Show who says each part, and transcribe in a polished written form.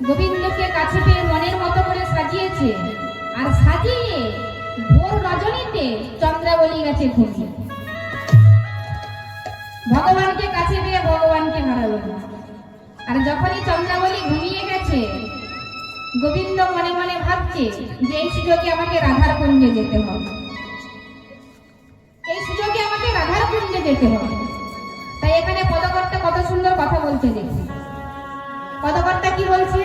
Speaker 1: গোবিন্দকে কাছে পেয়ে মনের মতো করে সাজিয়েছে, আর সাজিয়ে ভোর রজনীতে চন্দ্রাবলী গেছে খুঁজে। ভগবানকে কাছে পেয়ে ভগবানকে হারালো না। আর যখনই চন্দ্রাবলী ঘুমিয়ে গেছে, গোবিন্দ মনে মনে ভাবছে যে এই সুযোগে আমাকে রাধার কুঞ্জে যেতে হবে, এই সুযোগে আমাকে রাধার কুঞ্জে যেতে হবে। তাই এখানে পদকর্তা কত সুন্দর কথা বলছে দেখি। পদকর্তা কি বলছে?